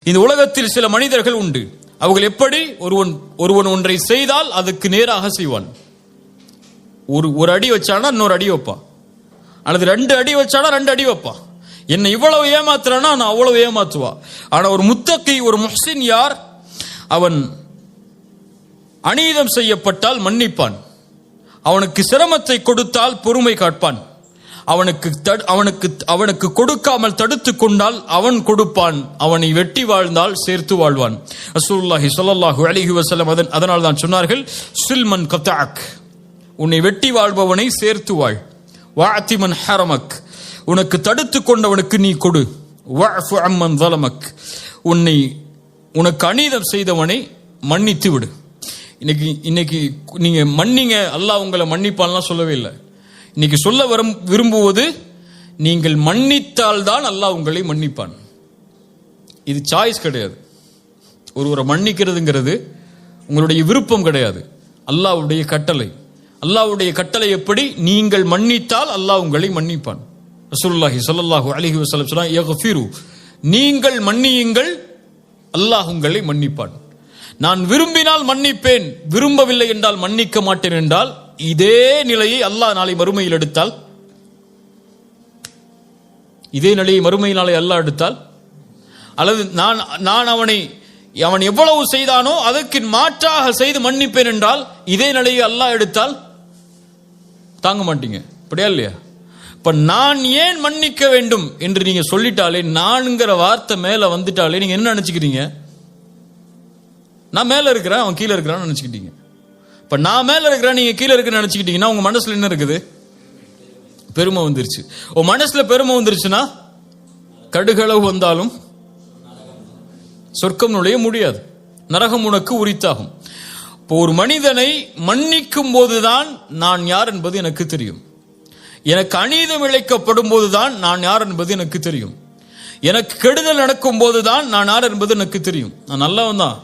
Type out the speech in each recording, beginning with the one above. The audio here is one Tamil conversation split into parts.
இந்த உலகத்தில் சில மனிதர்கள் உண்டு. அவர்கள் எப்படி ஒருவன் ஒன்றை செய்தால் அதுக்கு நேராக செய்வான். ஒரு அடி வச்சானா இன்னொரு அடி வைப்பான், அல்லது 2 அடி வச்சானா 2 அடி வைப்பான். என்னை இவ்வளவு ஏமாத்துறானா நான் அவ்வளவு ஏமாத்துவா. ஆனா ஒரு முத்தகி, ஒரு முஹ்சின் யார்? அவன் அநீதம் செய்யப்பட்டால் மன்னிப்பான், அவனுக்கு சிரமத்தை கொடுத்தால் பொறுமை காட்பான், அவனுக்கு கொடுக்காமல் தடுத்து கொண்டால் அவன் கொடுப்பான், அவனை வெட்டி வாழ்ந்தால் சேர்த்து வாழ்வான். ரசூலுல்லாஹி ஸல்லல்லாஹு அலைஹி வஸல்லம் அதனால் தான் சொன்னார்கள், சில்மன் கதஅக், உன்னை வெட்டி வாழ்பவனை சேர்த்து வாழ். வஅதி மன் ஹரமக், உனக்கு தடுத்து கொண்டவனுக்கு நீ கொடு. வஅஃபு அம்மன் ஸலமக், உனக்கு அநீதம் செய்தவனை மன்னித்து விடு. இன்னைக்கு நீங்க மன்னிங்க, அல்லாஹ் உங்களை மன்னிப்பான்லாம் சொல்லவே இல்லை. இன்னைக்கு சொல்ல விரும்புவது, நீங்கள் மன்னித்தால் தான் அல்லாஹ் உங்களை மன்னிப்பான். இது சாய்ஸ் கிடையாது. ஒருவரை மன்னிக்கிறதுங்கிறது உங்களுடைய விருப்பம் கிடையாது, அல்லாஹ்வுடைய கட்டளை. அல்லாஹ்வுடைய கட்டளை எப்படி? நீங்கள் மன்னித்தால் அல்லாஹ் உங்களை மன்னிப்பான். ரசூலுல்லாஹி ஸல்லல்லாஹு அலைஹி வஸல்லம் சொன்னாங்க, யக்ஃபிரு, நீங்கள் மன்னியுங்கள், அல்லாஹ் உங்களை மன்னிப்பான். நான் விரும்பினால் மன்னிப்பேன், விரும்பவில்லை என்றால் மன்னிக்க மாட்டேன் என்றால், இதே நிலையை அல்லாஹ் நாளை மறுமையில் எடுத்தால், இதே நிலையை மறுமை நாளை அல்லாஹ் எடுத்தால், அல்லது நான் அவன் எவ்வளவு செய்தானோ அதற்கு மாற்றாக செய்து மன்னிப்பேன் என்றால், இதே நிலையை அல்லாஹ் எடுத்தால் தாங்க மாட்டீங்க. அப்படியா இல்லையா? இப்ப நான் ஏன் மன்னிக்க வேண்டும் என்று நீங்க சொல்லிட்டாலே, நான்கிற வார்த்தை மேல வந்துட்டாலே நீங்க என்ன நினைச்சுக்கிறீங்க? நான் மேல இருக்கிறேன், அவன் கீழே இருக்கிறான்னு நினைச்சுக்கிட்டீங்க. இப்ப நான் மேல இருக்கிறேன், நீங்க கீழே இருக்குன்னு நினைச்சுக்கிட்டீங்கன்னா உங்க மனசுல என்ன இருக்குது? பெருமை வந்துருச்சு. உன் மனசுல பெருமை வந்துருச்சுன்னா கடுகளவு வந்தாலும் சொர்க்கம் நுழைய முடியாது, நரகம் உனக்கு உரித்தாகும். இப்போ ஒரு மனிதனை மன்னிக்கும் போதுதான் நான் யார் என்பது எனக்கு தெரியும். எனக்கு அநீதம் இழைக்கப்படும் போதுதான் நான் யார் என்பது எனக்கு தெரியும். எனக்கு கெடுதல் நடக்கும் போதுதான் நான் யார் என்பது எனக்கு தெரியும். நான் நல்லவன் தான்,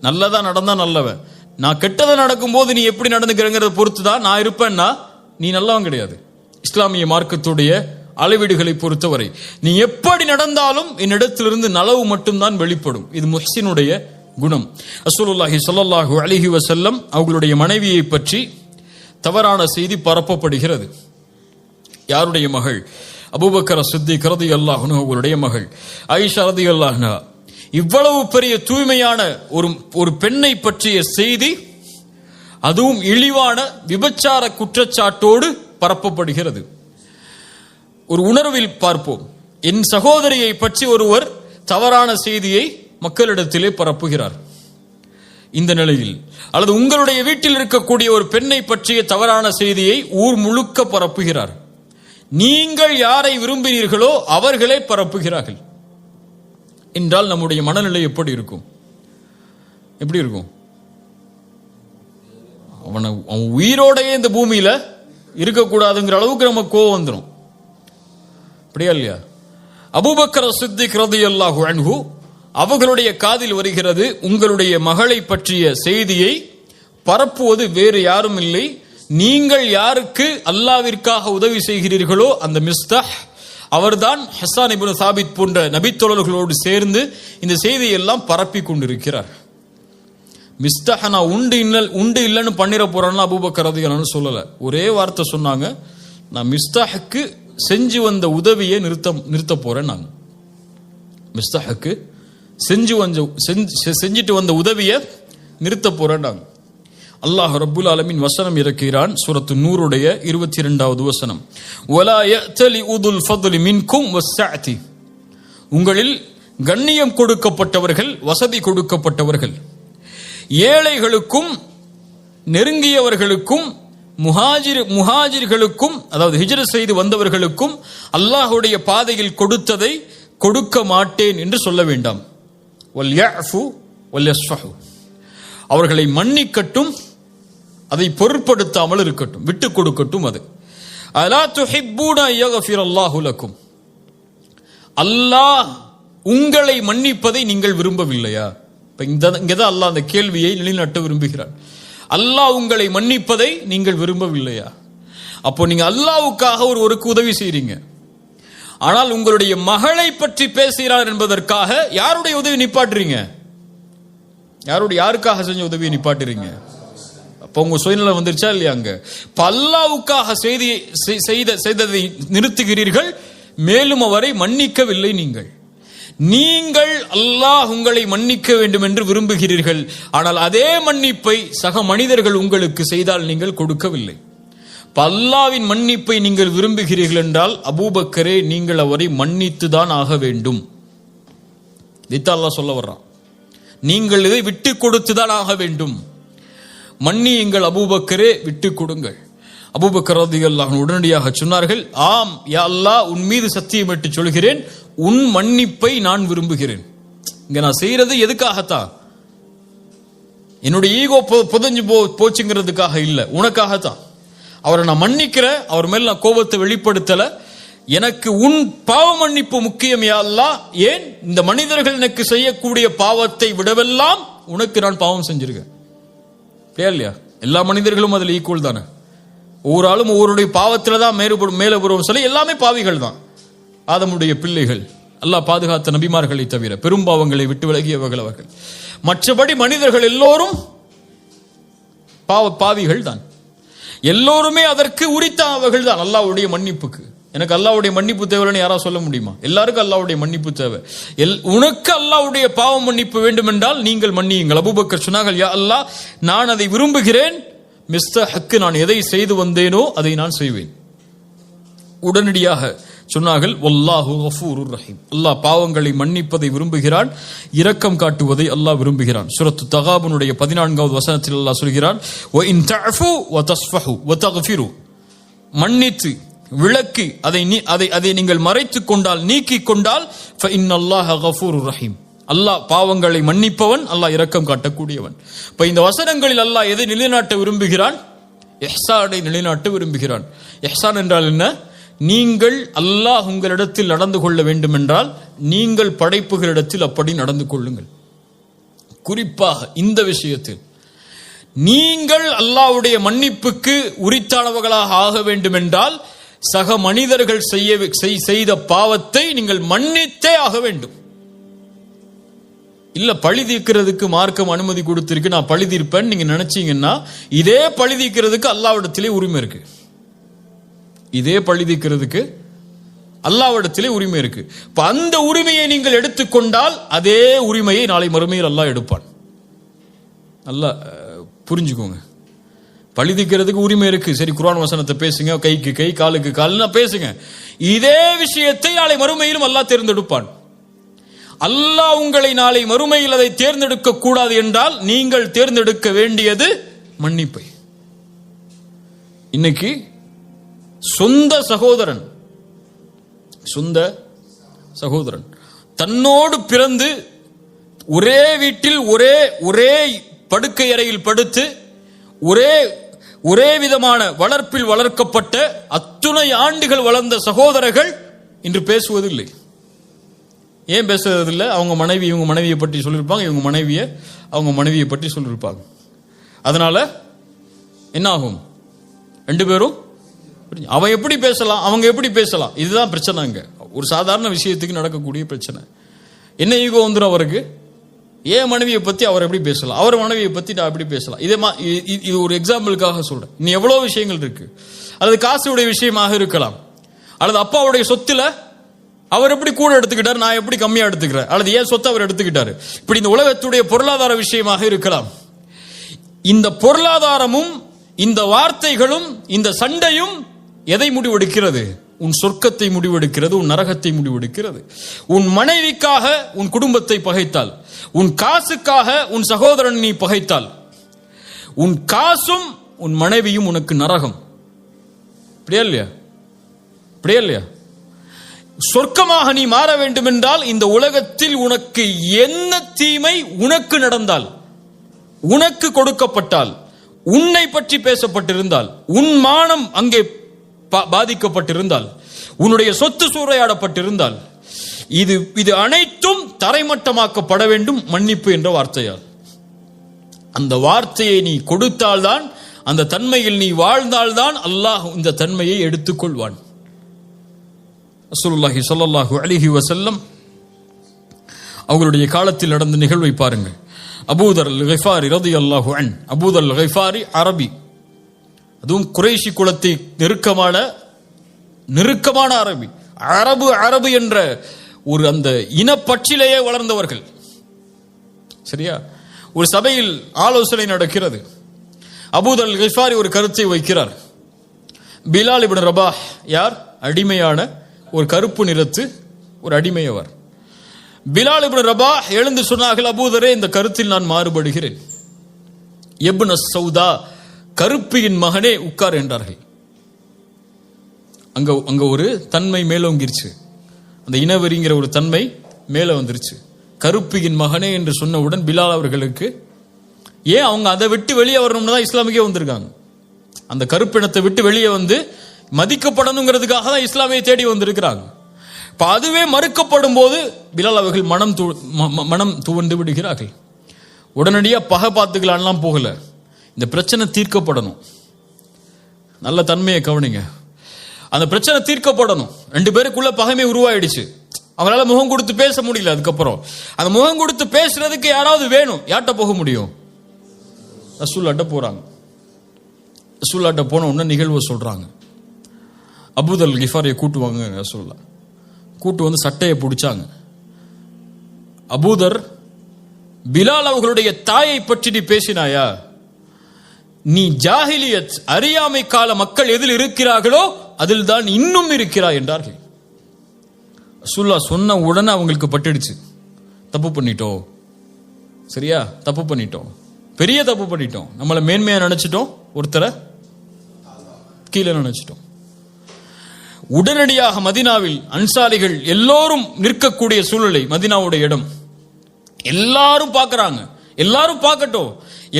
நல்லதா நடந்தா நல்லவன். நான் கெட்டதை நடக்கும் போது நீ எப்படி நடந்துக்கிறங்கிறத பொறுத்து தான் நான் இருப்பேன்னா நீ நல்லவன் கிடையாது. இஸ்லாமிய மார்க்கத்துடைய அளவீடுகளை பொறுத்தவரை நீ எப்படி நடந்தாலும் என்னிடத்திலிருந்து நலவு மட்டும்தான் வெளிப்படும். இது முஹ்சினுடைய குணம். ரசூலுல்லாஹி ஸல்லல்லாஹு அலைஹி வஸல்லம் அவர்களுடைய மனைவியை பற்றி தவறான செய்தி பரப்பப்படுகிறது. யாருடைய மகள்? அபூபக்கர் சித்திக் ரலியல்லாஹு அன்ஹு அவர்களுடைய மகள் ஆயிஷா ரலியல்லாஹு அன்ஹா. இவ்வளவு பெரிய தூய்மையான ஒரு பெண்ணை பற்றிய செய்தி, அதுவும் இழிவான விபச்சார குற்றச்சாட்டோடு பரப்பப்படுகிறது. ஒரு உணர்வில் பார்ப்போம். என் சகோதரியை பற்றி ஒருவர் தவறான செய்தியை மக்களிடத்திலே பரப்புகிறார். இந்த நிலையில், அல்லது உங்களுடைய வீட்டில் இருக்கக்கூடிய ஒரு பெண்ணை பற்றிய தவறான செய்தியை ஊர் முழுக்க பரப்புகிறார். நீங்கள் யாரை விரும்பினீர்களோ அவர்களே பரப்புகிறார்கள் என்றால் நம்முடைய மனநிலை எப்படி இருக்கும்? எப்படி இருக்கும்? அவன் உயிரோடையே இந்த பூமியில இருக்கக்கூடாதுங்கிற அளவுக்கு நமக்கு கோவம் வந்துடும். அப்படியா இல்லையா? அபூபக்கர் சித்திக் ரலியல்லாஹு அன்ஹு அவர்களுடைய காதில் வருகிறது, உங்களுடைய மகளை பற்றிய செய்தியை பரப்புவது வேறு யாரும் இல்லை, நீங்கள் யாருக்கு அல்லாஹ்விற்காக உதவி செய்கிறீர்களோ அந்த மிஸ்தாஹ் அவர்தான் ஹஸ்ஸான் இப்னு சாபித் போன்ற நபித்தோழர்களோடு சேர்ந்து இந்த செய்தியை எல்லாம் பரப்பி கொண்டிருக்கிறார். மிஸ்தாஹ் நான் உண்டு இல்லைன்னு பண்ணிட போறேன்னு அபூபக்கர் ரலியல்லாஹு அன்ஹு சொல்லல. ஒரே வார்த்தை சொன்னாங்க, நான் மிஸ்தாஹுக்கு செஞ்சு வந்த உதவியை நிறுத்த போறேன். நாங்க மிஸ்தாஹுக்கு செஞ்சுட்டு வந்த உதவியை நிறுத்த போறேன். நாங்க அல்லாஹ் ரப்புல் ஆலமீன் வசனம் இறக்கிறான். சூரத்து நூருடைய 22வது வசனம், வலா யஅ்தலி உதுல் ஃபத்லி மின்கும் வஸ்ஸஅதி, உங்களில் கண்ணியம் கொடுக்கப்பட்டவர்கள், வசதி கொடுக்கப்பட்டவர்கள், ஏழைகளுக்கும் நெருங்கியவர்களுக்கும் முஹாஜிர்களுக்கும், அதாவது ஹிஜ்ரத் செய்து வந்தவர்களுக்கும் அல்லாஹ்வுடைய பாதையில் கொடுத்ததை கொடுக்க மாட்டேன் என்று சொல்ல வேண்டாம். வல் யஅஃபு வல் யஸ்ஃபஹு, அவர்களை மன்னிக்கட்டும், அதை பொருட்படுத்தாமல் இருக்கட்டும், விட்டு கொடுக்கட்டும். அது அலா துஹிப்பூன யக்ஃபிரல்லாஹு லக்கும், அல்லாஹ் உங்களை மன்னிப்பதை நீங்கள் விரும்பவில்லையா? இங்கதான் அல்லாஹ் அந்த கேள்வியை நிலைநாட்ட விரும்புகிறார். அல்லாஹ் உங்களை மன்னிப்பதை நீங்கள் விரும்பவில்லையா? அப்போ நீங்க அல்லாஹ்வுக்காக ஒருவருக்கு உதவி செய்றீங்க, ஆனால் உங்களுடைய மகளை பற்றி பேசுகிறார் என்பதற்காக யாருடைய உதவி நிப்பாட்டுறீங்க? யாருக்காக செஞ்ச உதவியை நிப்பாட்டுறீங்க? அப்ப உங்க சுயநலம் வந்துருச்சா இல்லையா? அங்க அல்லாஹ்வுக்காக செய்ததை நிறுத்துகிறீர்கள், மேலும் அவரை மன்னிக்கவில்லை. நீங்கள் அல்லாஹ் உங்களை மன்னிக்க வேண்டும் என்று விரும்புகிறீர்கள், ஆனால் அதே மன்னிப்பை சக மனிதர்கள் உங்களுக்கு செய்தால் நீங்கள் கொடுக்கவில்லை. அல்லாஹ்வின் மன்னிப்பை நீங்கள் விரும்புகிறீர்கள் என்றால் அபூபக்கரே நீங்கள் அவரை மன்னித்துதான் ஆக வேண்டும். இதைத்தான் அல்லாஹ் சொல்ல வர்றான். நீங்கள் இதை விட்டு கொடுத்துதான் ஆக வேண்டும். மன்னியுங்கள் அபூபக்கரே, விட்டு கொடுங்கள். அபூபக்கர் ரலியல்லாஹு அன்ஹு உடனடியாக சொன்னார்கள், ஆம் யா அல்லாஹ், உன் மீது சத்தியமிட்டு சொல்கிறேன், உன் மன்னிப்பை நான் விரும்புகிறேன். இங்க நான் செய்யறது எதுக்காகத்தான்? என்னுடைய ஈகோ புதஞ்சு போச்சுங்கிறதுக்காக இல்ல, உனக்காகத்தான். அவரை நான் மன்னிக்கிறேன், அவர் மேல் நான் கோபத்தை வெளிப்படுத்தல. எனக்கு உன் பாவ மன்னிப்பு முக்கியம் யா அல்லாஹ். ஏன்? இந்த மனிதர்கள் எனக்கு செய்யக்கூடிய பாவத்தை விடவெல்லாம் உனக்கு நான் பாவம் செஞ்சிருக்கேன். இல்லையா? எல்லா மனிதர்களும் அதுல ஈக்குவல் தானே. ஒவ்வொரு ஆளும் ஒவ்வொருடைய பாவத்துல தான் மேல வருவோம் சொல்லி எல்லாமே பாவிகள் தான். ஆதமுடைய பிள்ளைகள், அல்லாஹ் பாதுகாத்த நபிமார்களை தவிர பெரும் பாவங்களை விட்டு விலகியவர்கள் அவர்கள். மற்றபடி மனிதர்கள் எல்லோரும் பாவிகள் தான். எல்லோருமே அதற்கு உரித்தானவர்கள் தான் அல்லாஹ்வுடைய மன்னிப்புக்கு. எனக்கு அல்லாஹ்வுடைய மன்னிப்பு தேவைன்னு யாரா சொல்ல முடியுமா? எல்லாருக்கும் அல்லாஹ்வுடைய மன்னிப்பு தேவை. உனக்கு அல்லாஹ்வுடைய பாவ மன்னிப்பு வேண்டும் என்றால் நீங்கள் மன்னியுங்கள். அபூபக்கர் சொன்னார்கள், யா அல்லாஹ், நான் அதை விரும்புகிறேன். மிஸ்டர் ஹக்கு, நான் எதை செய்து வந்தேனோ அதை நான் செய்வேன். உடனடியாக சொன்னார்கள், வல்லாஹு கஃபூருர் ரஹீம், அல்லாஹ் பாவங்களை மன்னிப்பதை விரும்புகிறான், இரக்கம் காட்டுவதை அல்லாஹ் விரும்புகிறான். சூரத்து தகாபுனுடைய 14வது வசனத்தில் அல்லாஹ் சொல்கிறான், வ இன் தஅஃபு வ தஸ்ஃபஹு வ தக்ஃபிரு, மன்னித்து விளக்கி அதை நீங்கள் மறைத்துக் கொண்டால், நீக்கிக் கொண்டால், ஃப இன்னல்லாஹ கஃபூருர் ரஹீம், அல்லாஹ் பாவங்களை மன்னிப்பவன், அல்லாஹ் இரக்கம் காட்டக்கூடியவன். இப்ப இந்த வசனங்களில் அல்லாஹ் எதை நிலைநாட்ட விரும்புகிறான்? இஹ்சானை நிலைநாட்ட விரும்புகிறான். இஹ்சான் என்றால் என்ன? நீங்கள் அல்லாஹ் உங்களிடத்தில் நடந்து கொள்ள வேண்டும் என்றால் நீங்கள் படைப்புகளிடத்தில் அப்படி நடந்து கொள்ளுங்கள். குறிப்பாக இந்த விஷயத்தில் நீங்கள் அல்லாஹ்வுடைய மன்னிப்புக்கு உரித்தானவர்களாக ஆக வேண்டும் என்றால் சக மனிதர்கள் செய்த பாவத்தை நீங்கள் மன்னித்தே ஆக வேண்டும். இல்ல பழி தீர்க்கிறதுக்கு மார்க்கம் அனுமதி கொடுத்திருக்கு, நான் பழி தீர்ப்பேன் நீங்க நினைச்சீங்கன்னா இதே பழி தீர்க்கிறதுக்கு அல்லாஹ்விடத்திலே உரிமை இருக்கு. இதே பழி தீர்க்கிறதுக்கு அல்லாஹ்விடத்திலே உரிமை இருக்கு. இப்ப அந்த உரிமையை நீங்கள் எடுத்துக்கொண்டால் அதே உரிமையை நாளை மறுமையில் அல்லாஹ் எடுப்பான். அல்லாஹ் புரிஞ்சுக்கோங்க. பழி தீர்க்கிறதுக்கு உரிமை இருக்கு, சரி குர்ஆன் வசனத்தை பேசுங்க, கைக்கு கை காலுக்கு கால்னா பேசுங்க. இதே விஷயத்தை நாளை மறுமையிலும் அல்லாஹ் தேர்ந்தெடுப்பான். அல்லாஹ் உங்களை நாளை மறுமையில் அதை தேர்ந்தெடுக்க கூடாது என்றால் நீங்கள் தேர்ந்தெடுக்க வேண்டியது மன்னிப்பை. இன்னைக்கு சொந்த சகோதரன் தன்னோடு பிறந்து ஒரே வீட்டில் ஒரே படுக்கை அறையில் படுத்து ஒரே விதமான வளர்ப்பில் வளர்க்கப்பட்ட அத்துணை ஆண்டுகள் வளர்ந்த சகோதரர்கள் இன்று பேசுவதில்லை. ஏன் பேசுறதில்லை? அவங்க மனைவி இவங்க மனைவியை பற்றி சொல்லியிருப்பாங்க, இவங்க அவங்க மனைவியை பற்றி சொல்லியிருப்பாங்க. அதனால என்ன ஆகும்? ரெண்டு பேரும் அவன் எப்படி பேசலாம், அவங்க எப்படி பேசலாம், இதுதான் பிரச்சனை. அங்க ஒரு சாதாரண விஷயத்துக்கு நடக்கக்கூடிய பிரச்சனை. என்ன ஈகோ வந்துடும் அவருக்கு? ஏன் மனைவியை பத்தி அவர் எப்படி பேசலாம், அவர் மனைவியை பத்தி நான் எப்படி பேசலாம். இது ஒரு எக்ஸாம்பிளுக்காக சொல்றேன். இன்னும் எவ்வளவு விஷயங்கள் இருக்கு. அல்லது காசுடைய விஷயமாக இருக்கலாம், அல்லது அப்பாவுடைய சொத்துல அவர் எப்படி கூட எடுத்துக்கிட்டார், நான் எப்படி கம்மியா எடுத்துக்கிறேன், அல்லது ஏன் சொத்தை அவர் எடுத்துக்கிட்டாரு. இப்படி இந்த உலகத்துடைய பொருளாதார விஷயமாக இருக்கலாம். இந்த பொருளாதாரமும் இந்த வார்த்தைகளும் இந்த சண்டையும் எதை முடிவெடுக்கிறது? உன் சொர்க்கத்தை முடிவெடுக்கிறது, உன் நரகத்தை முடிவெடுக்கிறது. உன் மனைவிக்காக உன் குடும்பத்தை பகைத்தால், உன் காசுக்காக உன் சகோதரன் நீ பகைத்தால், உன் காசும் உன் மனைவியும் உனக்கு நரகம். இப்படியா இல்லையா? சொர்க்கமாக நீ மாற வேண்டும் என்றால் இந்த உலகத்தில் உனக்கு என்ன தீமை உனக்கு நடந்தால், உனக்கு கொடுக்கப்பட்டால், உன்னை பற்றி பேசப்பட்டிருந்தால், உன் மானம் அங்கே பாதிக்கப்பட்டிருந்தால், உன்னுடைய சொத்து சூறையாடப்பட்டிருந்தால், இது அனைத்தும் தரைமட்டமாக்கப்பட வேண்டும் மன்னிப்பு என்ற வார்த்தையால். அந்த வார்த்தையை நீ கொடுத்தால்தான், அந்த தன்மையில் நீ வாழ்ந்தால்தான் அல்லாஹ் இந்த தன்மையை எடுத்துக்கொள்வான். ரசூலுல்லாஹி ஸல்லல்லாஹு அலைஹி வஸல்லம் அவர்களுடைய காலத்தில் நடந்த நிகழ்வை பாருங்கள். அபூதர் அல்-கிஃபாரி ரலியல்லாஹு அன்ஹு. அபூதர் அல்-கிஃபாரி அரபி, அதுவும் குறைஷி குலத்தை நெருக்கமான அரபி. அரபு என்ற ஒரு அந்த இனப்பற்றிலேயே வளர்ந்தவர்கள். சரியா? ஒரு சபையில் ஆலோசனை நடக்கிறது. அபூதர் அல்-கிஃபாரி ஒரு கருத்தை வைக்கிறார். பிலால் இப்னு ரபாஹ் யார்? அடிமையான ஒரு கருப்பு நிறத்து ஒரு அடிமையவர். பிலால் இப்னு ரபாஹ் எழுந்து சொன்னார்கள், அபூதரே, இந்த கருத்தில் நான் மாறுபடுகிறேன். இப்னு சௌதா, கருப்பியின் மகனே, உட்கார் என்றார்கள். அங்க ஒரு தன்மை மேலோங்கிருச்சு. அந்த இனவெறிங்கிற ஒரு தன்மை மேல வந்துருச்சு. கருப்பியின் மகனே என்று சொன்னவுடன் பிலால் அவர்களுக்கு ஏன் அவங்க அதை விட்டு வெளியே வரணும்னு தான் இஸ்லாமுக்கே வந்திருக்காங்க. அந்த கருப்பினத்தை விட்டு வெளியே வந்து மதிக்கப்படணுங்கிறதுக்காக தான் இஸ்லாமியை தேடி வந்திருக்கிறாங்க. இப்ப அதுவே மறுக்கப்படும் போது பிலால் அவர்கள் மனம் துவண்டு விடுகிறார்கள். உடனடியா பகை பார்த்துக்கலான்லாம் போகல. இந்த பிரச்சனை தீர்க்கப்படணும். நல்ல தன்மையை கவனிங்க. அந்த பிரச்சனை தீர்க்கப்படணும். ரெண்டு பேருக்குள்ள பகைமை உருவாயிடுச்சு. அவங்களால முகம் கொடுத்து பேச முடியல. அதுக்கப்புறம் அந்த முகம் கொடுத்து பேசுறதுக்கு யாராவது வேணும். யார்கிட்ட போக முடியும்? ரசூலுல்லாஹ்ட்ட போறாங்க. ரசூலுல்லாஹ்ட்ட போன உடனே நிகழ்வு சொல்றாங்க. அபூதர் அல்-கிஃபாரியை கூட்டுவாங்க. ரசூலுல்லாஹ் கூட்டு வந்து சட்டையை பிடிச்சாங்க. அபூதர், பிலால் அவர்களுடைய தாயை பற்றி நீ பேசினாயா? நீ ஜாஹிலியத் அறியாமை கால மக்கள் எதில் இருக்கிறார்களோ அதில் தான் இன்னும் இருக்கிறாய் என்றார்கள். ரசூலுல்லாஹ் சொன்ன உடனே அவங்களுக்கு பட்டுடுச்சு. தப்பு பண்ணிட்டோம். சரியா? தப்பு பண்ணிட்டோம். பெரிய தப்பு பண்ணிட்டோம். நம்மளை மேன்மையா நினைச்சிட்டோம், ஒருத்தரை கீழே நினைச்சிட்டோம். உடனடியாக மதீனாவில் அன்சாரிகள் எல்லோரும் நிற்கக்கூடிய சூழ்நிலை. மதீனாவுடைய இடம் எல்லாரும் பார்க்கறாங்க. எல்லாரும் பார்க்கட்டும்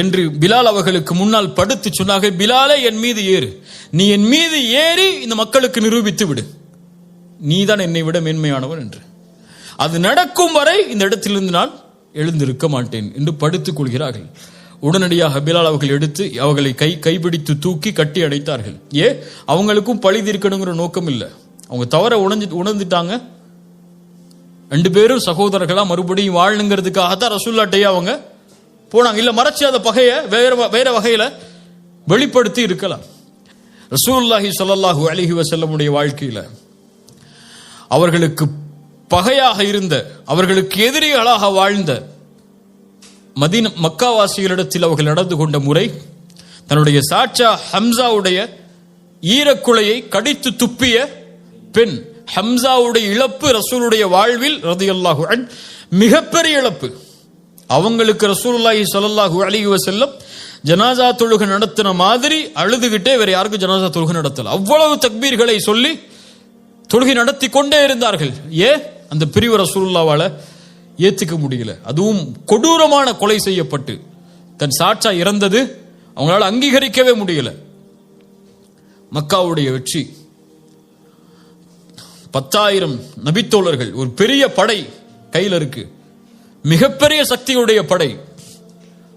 என்று பிலால் அவர்களுக்கு முன்னால் படுத்து சொன்னார்கள், பிலாலே, என் மீது ஏறு. நீ என் மீது ஏறி இந்த மக்களுக்கு நிரூபித்து விடு, நீதான் என்னை விட மேன்மையானவன் என்று. அது நடக்கும் வரை இந்த இடத்திலிருந்து நான் எழுந்திருக்க மாட்டேன் என்று படுத்துக் கொள்கிறார்கள். உடனடியாக பிலால் அவர்கள் எடுத்து அவர்களை கைப்பிடித்து தூக்கி கட்டி அடைத்தார்கள். அவங்களுக்கும் பழி தீர்க்கணுங்கிற நோக்கம் இல்லை. அவங்க தவற உணர்ந்துட்டாங்க. ரெண்டு பேரும் சகோதரர்களா மறுபடியும் வாழணுங்கிறதுக்காகத்தான் ரசூலுல்லாஹ்ட்டே அவங்க போனாங்க. இல்ல மறைச்சு அந்த பகையை வேற வகையில வெளிப்படுத்தி இருக்கலாம். ரசூலுல்லாஹி ஸல்லல்லாஹு அலைஹி வஸல்லமுடைய வாழ்க்கையில அவர்களுக்கு பகையாக இருந்த, அவர்களுக்கு எதிரிகளாக வாழ்ந்த மக்காவாசிகளிடத்தில் அவர்கள் நடந்து கொண்ட முறை, தன்னுடைய சாட்சா ஹம்சாவுடைய ஈரக்குலையை கடித்து துப்பிய பெண். ஹம்சாவுடைய இழப்பு ரசூலுடைய வாழ்வில் ரலியல்லாஹு அன்ஹு மிகப்பெரிய இழப்பு. அவங்களுக்கு ரசூலுல்லாஹி ஸல்லல்லாஹு அலைஹி வஸல்லம் ஜனாசா தொழுகை நடத்தின மாதிரி அழுதுகிட்டே வேற யாருக்கும் ஜனாசா தொழுகை நடத்தல. அவ்வளவு தக்பீர்களை சொல்லி தொழுகை நடத்தி கொண்டே இருந்தார்கள். அந்த பிரிவு ரசூலுல்லாஹ்வால ஏத்துக்க முடியல. அதுவும் கொடூரமான கொலை செய்யப்பட்டு தன் சாட்சா இறந்தது அவங்களால அங்கீகரிக்கவே முடியல. மக்காவுடைய வெற்றி, 10,000 நபித்தோழர்கள், ஒரு பெரிய படை கையில் இருக்கு, மிகப்பெரிய சக்தியுடைய படை.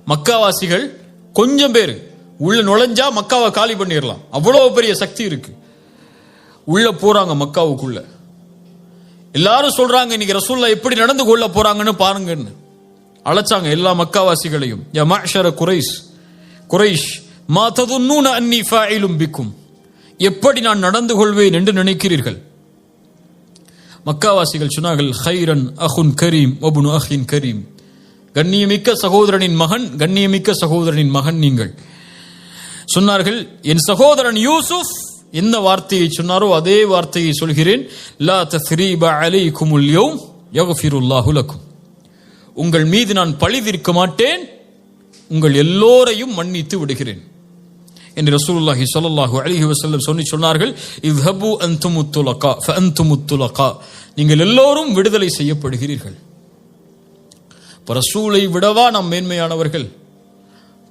மக்காவாசிகள் கொஞ்சம் பேர் உள்ள நுழைஞ்சா மக்காவை காலி பண்ணிடலாம், அவ்வளவு பெரிய சக்தி இருக்கு. உள்ள போறாங்க மக்காவுக்குள்ள. எல்லாரும் சொல்றாங்க, இன்னைக்கு ரசூலுல்லாஹ் எப்படி நடந்து கொள்ள போறாங்கன்னு பாருங்கன்னு அழைச்சாங்க எல்லா மக்காவாசிகளையும். யா மஅஷர குரைஷ் மா ததுன்னூன அன்னி ஃபாயிலும் பிக்கும், எப்படி நான் நடந்து கொள்வேன் என்று நினைக்கிறீர்கள்? மக்காவாசிகள் சொன்னார்கள், ஹைரன் அஹுன் கரீம் வப்னு அஹின் கரீம், கண்ணியமிக்க சகோதரனின் மகன், கண்ணியமிக்க சகோதரனின் மகன் நீங்கள். சொன்னார்கள், என் சகோதரன் யூசுப் எந்த வார்த்தையை சொன்னாரோ அதே வார்த்தையை சொல்கிறேன். லா தஸ்ரீப அலைக்குமுல் யௌம் யக்ஃபிருல்லாஹு லக்கும், உங்கள் மீது நான் பழி தீர்க்க மாட்டேன், உங்கள் எல்லோரையும் மன்னித்து விடுகிறேன் என்று ரசூலுல்லாஹி ஸல்லல்லாஹு அலைஹி வஸல்லம் சொன்னார்கள். இத்ஹபு அன்துமுத் துலகா ஃபஅன்துமுத் துலகா, நீங்கள் எல்லோரும் விடுதலை செய்யப்படுகிறீர்கள். ரசூலை விடவா நாம் மேன்மையானவர்கள்?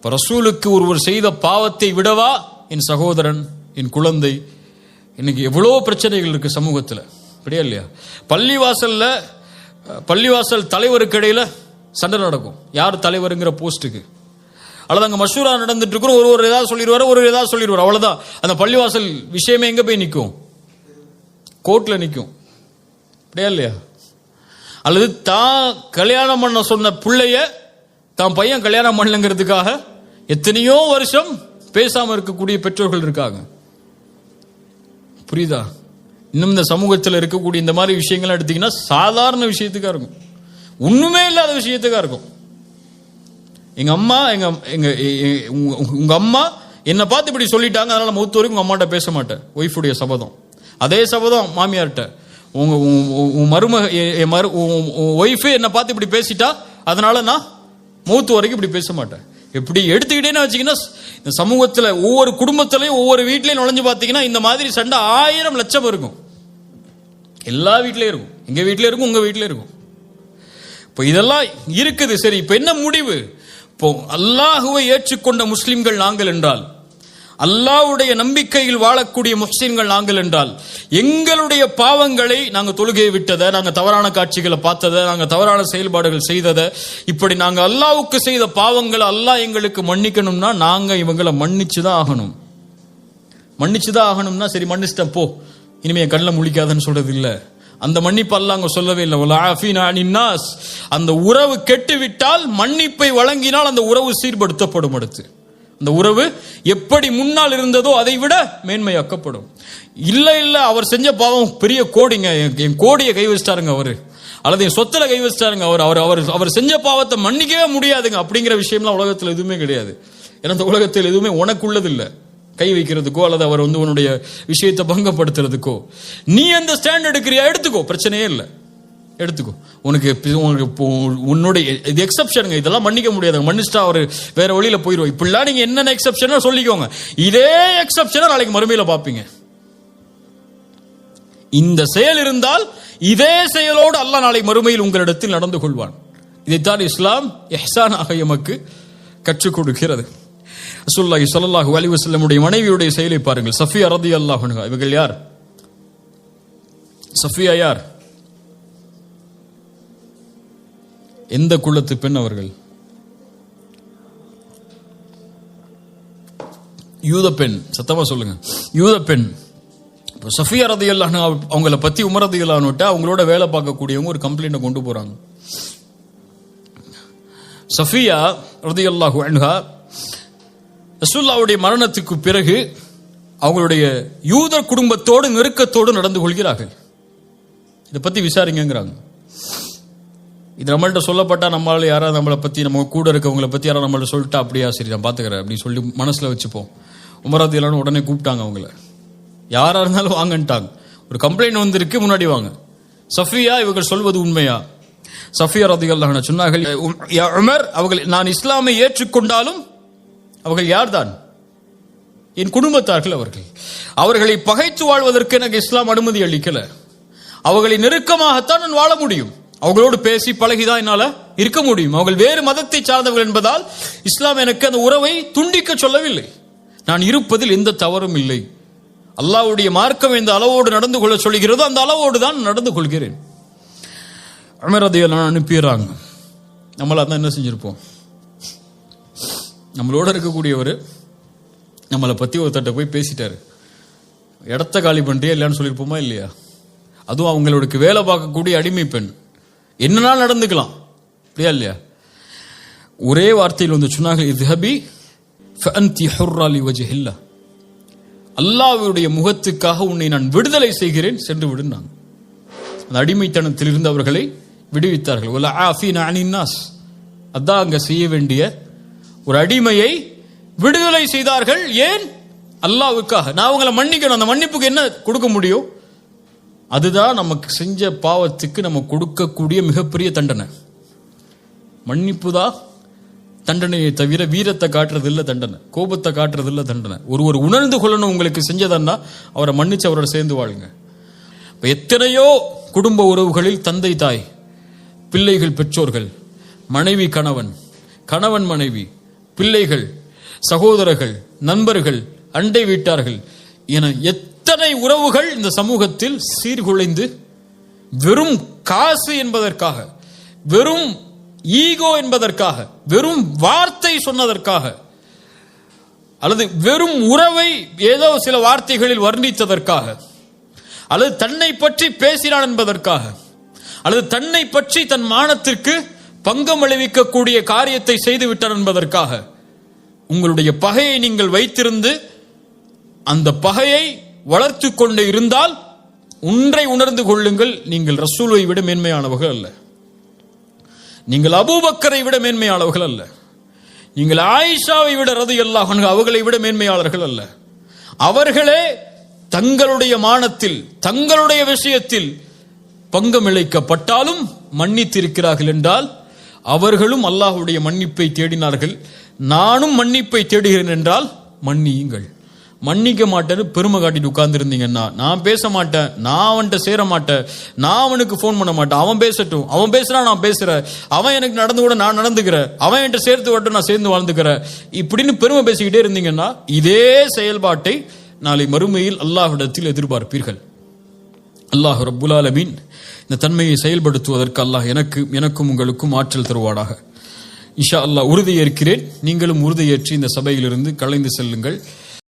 ரசூலுக்கு ஒருவர் செய்த பாவத்தை விடவா என் சகோதரன், என் குழந்தை? இன்னைக்கு எவ்வளோ பிரச்சனைகள் இருக்கு சமூகத்தில், அப்படியா இல்லையா? பள்ளிவாசல் தலைவருக்கு இடையில சண்டை நடக்கும், யார் தலைவருங்கிற போஸ்ட்டுக்கு. அல்லது அங்கே மஷூரா நடந்துட்டு இருக்கிறோம், ஒரு ஏதாவது சொல்லிடுவார், ஒரு ஏதாவது சொல்லிடுவார், அவ்வளோதான். அந்த பள்ளிவாசல் விஷயமே எங்கே போய் நிற்கும்? கோர்ட்டில் நிற்கும். அப்படியா இல்லையா? அல்லது தான் கல்யாணம் பண்ண சொன்ன பிள்ளைய தான் பையன் கல்யாணம் பண்ணலங்கிறதுக்காக எத்தனையோ வருஷம் பேசாம இருக்கக்கூடிய பெற்றோர்கள் இருக்காங்க. புரியுதா? இன்னும் இந்த சமூகத்தில் இருக்கக்கூடிய இந்த மாதிரி விஷயங்கள் எடுத்தீங்கன்னா சாதாரண விஷயத்துக்கா இருக்கும், ஒண்ணுமே இல்லாத விஷயத்துக்கா இருக்கும். எங்க அம்மா உங்க அம்மா என்னை பார்த்து இப்படி சொல்லிட்டாங்க, அதனால மௌத்து வரைக்கும் உங்க அம்மாட்ட பேச மாட்டேன். ஒய்ஃபுடைய சபதம். அதே சபதம் மாமியார்ட்ட. ஒய்ஃபு என்னை பார்த்து இப்படி பேசிட்டா, அதனால நான் மௌத்து வரைக்கும் இப்படி பேச மாட்டேன். எப்படி எடுத்துக்கிட்டேன்னு வச்சீங்கன்னா, இந்த சமூகத்தில் ஒவ்வொரு குடும்பத்திலையும் ஒவ்வொரு வீட்லையும் நுழைஞ்சு பார்த்தீங்கன்னா இந்த மாதிரி சண்டை 1000 லட்சம் இருக்கும். எல்லா வீட்லயும் இருக்கும். எங்க வீட்லயும் இருக்கும், உங்க வீட்லயும் இருக்கும். இப்போ இதெல்லாம் இருக்குது. சரி, இப்போ என்ன முடிவு? இப்போ அல்லாஹுவை ஏற்றுக்கொண்ட முஸ்லிம்கள் நாங்கள் என்றால், அல்லாஹ்வுடைய நம்பிக்கையில் வாழக்கூடிய முஸ்லிம்கள் நாங்கள் என்றால், எங்களுடைய பாவங்களை நாங்கள் தொழுகையை விட்டதை, நாங்கள் தவறான காட்சிகளை பார்த்ததை, நாங்கள் தவறான செயல்பாடுகள் செய்ததை, இப்படி நாங்கள் அல்லாஹ்வுக்கு செய்த பாவங்களை அல்லாஹ் எங்களுக்கு மன்னிக்கணும்னா நாங்கள் இவங்களை மன்னிச்சுதான் ஆகணும். மன்னிச்சுதான் ஆகணும்னா சரி மன்னிச்சிட்டேன் போ, இனிமே கண்ணில் முழிக்காதன்னு சொல்றது இல்லை. அந்த மன்னிப்பு அல்லாஹ் அங்க சொல்லவே இல்லை. அந்த உறவு கெட்டுவிட்டால் மன்னிப்பை வழங்கினால் அந்த உறவு சீர்படுத்தப்படும். அடுத்து அந்த உறவு எப்படி முன்னால் இருந்ததோ அதை விட மேன்மையாக்கப்படும். இல்ல இல்ல அவர் செஞ்ச பாவம் பெரிய கோடிங்க, என் கோடியை கை வச்சிட்டாருங்க அவரு, அல்லது என் சொத்துல கை வச்சிட்டாருங்க அவர் செஞ்ச பாவத்தை மன்னிக்கவே முடியாதுங்க அப்படிங்கிற விஷயம்லாம் உலகத்தில் எதுவுமே கிடையாது. ஏன்னா இந்த உலகத்தில் எதுவுமே உனக்குள்ளது இல்லை கை வைக்கிறதுக்கோ அல்லது அவர் உன்னுடைய விஷயத்தை பங்கப்படுத்துறதுக்கோ. நீ அந்த ஸ்டாண்ட் எடுக்கிறியா, எடுத்துக்கோ, பிரச்சனையே இல்லை, எடுத்துக்கோ. உனக்கு உன்னுடைய இது எக்ஸப்ஷனுங்க, இதெல்லாம் மன்னிக்க முடியாது, மன்னிச்சிட்டா அவர் வேற வழியில போயிடுவோம். இப்படிலாம் நீங்க என்னென்ன எக்ஸப்ஷனா சொல்லிக்கோங்க. இதே எக்ஸப்ஷனா நாளைக்கு மறுமையில பாப்பீங்க. இந்த செயல் இருந்தால் இதே செயலோடு அல்லாஹ் நாளை மறுமையில் உங்களிடத்தில் நடந்து கொள்வான். இதைத்தான் இஸ்லாம் இஹ்சானாக எமக்கு கற்றுக் கொடுக்கிறது. ரசூலுல்லாஹி ஸல்லல்லாஹு அலைஹி வஸல்லம் உடைய மனைவியுடைய செயலை பாருங்கள். சஃபியா ரலியல்லாஹு அன்ஹா, இவர்கள் யார்? சஃபியா யார்? எந்த குலத்து பெண் அவர்கள்? யூத பெண். சத்தமா சொல்லுங்க, யூத பெண். சஃபியா ரலியல்லாஹு அன்ஹா அவங்கள பத்தி உமர் ரலியல்லாஹு அன்ஹு அவங்களோட வேலை பார்க்கக்கூடியவங்க ஒரு கம்ப்ளைண்ட் கொண்டு போறாங்க. சஃபியா ரலியல்லாஹு அன்ஹா ரசூலுல்லாஹ்வுடைய மரணத்துக்கு பிறகு அவங்களுடைய யூத குடும்பத்தோடு நெருக்கத்தோடு நடந்து கொள்கிறார்கள். இதை பத்தி விசாரிங்கிறாங்க. இது நம்மள்ட்ட சொல்லப்பட்டா நம்மளால யாராவது நம்மளை பத்தி, நம்ம கூட இருக்கவங்களை பத்தி யாராவது நம்மள்ட்ட சொல்லிட்டா, அப்படியா சரி நான் பாத்துக்கிறேன் அப்படின்னு சொல்லி மனசுல வச்சுப்போம். உமர் ரலியல்லாஹு அன்ஹு உடனே கூப்பிட்டாங்க அவங்கள. யாரா இருந்தாலும் வாங்கன்ட்டாங்க. ஒரு கம்ப்ளைண்ட் வந்திருக்கு, முன்னாடி வாங்க. சஃபியா, இவர்கள் சொல்வது உண்மையா? சஃபியா ரலியல்லாஹு அன்ஹா சொன்னார்கள், யா உமர், அவர்கள் நான் இஸ்லாமை ஏற்றுக்கொண்டாலும் அவர்கள் யார்தான்? என் குடும்பத்தார்கள். அவர்களை பகைத்து வாழ்வதற்கு எனக்கு இஸ்லாம் அனுமதி அளிக்கல. அவர்களை நெருக்கமாகத்தான் நான் வாழ முடியும். அவர்களோடு பேசி பழகிதான் என்னால இருக்க முடியும். அவர்கள் வேறு மதத்தை சார்ந்தவர்கள் என்பதால் இஸ்லாம் எனக்கு அந்த உறவை துண்டிக்க சொல்லவில்லை. நான் இருப்பதில் எந்த தவறும் இல்லை. அல்லாஹ்வுடைய மார்க்கம் எந்த அளவோடு நடந்து கொள்ள சொல்கிறதோ அந்த அளவோடு தான் நடந்து கொள்கிறேன். உமர் ரலியல்லாஹு அன்ஹு அனுப்பிடுறாங்க. நம்மளா தான் என்ன செஞ்சிருப்போம்? நம்மளோட இருக்கக்கூடியவர் நம்மளை பத்தி ஒருத்தட்ட போய் பேசிட்டாரு, இடத்த காலி பண்றியா இல்லையான்னு சொல்லியிருப்போமா இல்லையா? அதுவும் அவங்களுக்கு வேலை பார்க்கக்கூடிய அடிமை பெண், என்னன்னாலும் நடந்துக்கலாம், அப்படியா இல்லையா? ஒரே வார்த்தையில் வந்து சொன்னாங்க, இத்ஹபி ஃபஅன்தி ஹுர்ரா லிவஜ்ஹில்லாஹ், அல்லாஹ்வுடைய முகத்துக்காக உன்னை நான் விடுதலை செய்கிறேன், சென்று விடுனாங்க. அந்த அடிமைத்தனத்தில் இருந்து அவர்களை விடுவித்தார்கள். வல ஆஃபீன அனின் நாஸ், அதான் அங்க செய்ய வேண்டிய ஒரு அடிமையை விடுதலை செய்தார்கள். ஏன்? அல்லாஹ்வுக்காக. நான் அவங்களை மன்னிக்கணும். அந்த மன்னிப்புக்கு என்ன கொடுக்க முடியும்? அதுதான் நமக்கு செஞ்ச பாவத்துக்கு நம்ம கொடுக்கக்கூடிய மிகப்பெரிய தண்டனை. மன்னிப்பு தான் தண்டனையை தவிர வீரத்தை காட்டுறது இல்லை தண்டனை, கோபத்தை காட்டுறது இல்லை தண்டனை. ஒருவர் உணர்ந்து கொள்ளணும் உங்களுக்கு செஞ்சதன்னா அவரை மன்னிச்சு அவரோட சேர்ந்து வாழுங்க. எத்தனையோ குடும்ப உறவுகளில் தந்தை தாய், பிள்ளைகள் பெற்றோர்கள், மனைவி கணவன், கணவன் மனைவி, பிள்ளைகள், சகோதரர்கள், நண்பர்கள், அண்டை வீட்டார்கள் என எத்தனை உறவுகள் இந்த சமூகத்தில் சீர்குலைந்து வெறும் காசு என்பதற்காக, வெறும் ஈகோ என்பதற்காக, வெறும் வார்த்தை சொன்னதற்காக, அல்லது வெறும் உறவை ஏதோ சில வார்த்தைகளில் வர்ணித்ததற்காக, அல்லது தன்னை பற்றி பேசினான் என்பதற்காக அல்லது தன்னை பற்றி தன் மானத்திற்கு பங்கம் விளைவிக்கக்கூடிய காரியத்தை செய்து விட்டார் என்பதற்காக உங்களுடைய பகையை நீங்கள் வைத்திருந்து அந்த பகையை வளர்த்து கொண்டு இருந்தால் ஒன்றை உணர்ந்து கொள்ளுங்கள், நீங்கள் ரசூலை விட மேன்மையானவர்கள் அல்ல, நீங்கள் அபூபக்கரை விட மேன்மையானவர்கள் அல்ல, நீங்கள் ஆயிஷாவை விட ரலியல்லாஹு அன்ஹா அவர்களை விட மேன்மையாளர்கள் அல்ல. அவர்களே தங்களுடைய மானத்தில் தங்களுடைய விஷயத்தில் பங்கம் இழைக்கப்பட்டாலும் மன்னித்திருக்கிறார்கள் என்றால் அவர்களும் அல்லாஹ்வுடைய மன்னிப்பை தேடினார்கள். நானும் மன்னிப்பை தேடுகிறேன் என்றால் மன்னியுங்கள். மன்னிக்க மாட்டேன்னு பெருமை காட்டிட்டு உட்கார்ந்து இருந்தீங்கன்னா, நான் பேச மாட்டேன், நான் அவன்கிட்ட சேர மாட்டேன், நான் அவனுக்கு போன் பண்ண மாட்டேன், அவன் பேசட்டும், அவன் பேசுறான் நான் பேசுறேன், அவன் எனக்கு நடந்து கூட நான் நடந்துக்கிறேன், அவன் என்கிட்ட சேர்த்து வரட்டும் நான் சேர்ந்து வாழ்ந்துக்கிறேன், இப்படின்னு பெருமை பேசிக்கிட்டே இருந்தீங்கன்னா இதே செயல்பாட்டை நாளை மறுமையில் அல்லாஹ்விடத்தில் எதிர்பார்ப்பீர்கள். அல்லாஹ் ரப்புல் ஆலமீன் இந்த தன்மையை செயல்படுத்துவதற்கு அல்லாஹ் எனக்கும் உங்களுக்கும் ஆற்றல் தருவானாக. இன்ஷா அல்லாஹ் உறுதியேற்கிறேன். நீங்களும் உறுதியேற்றி இந்த சபையிலிருந்து கலைந்து செல்லுங்கள்.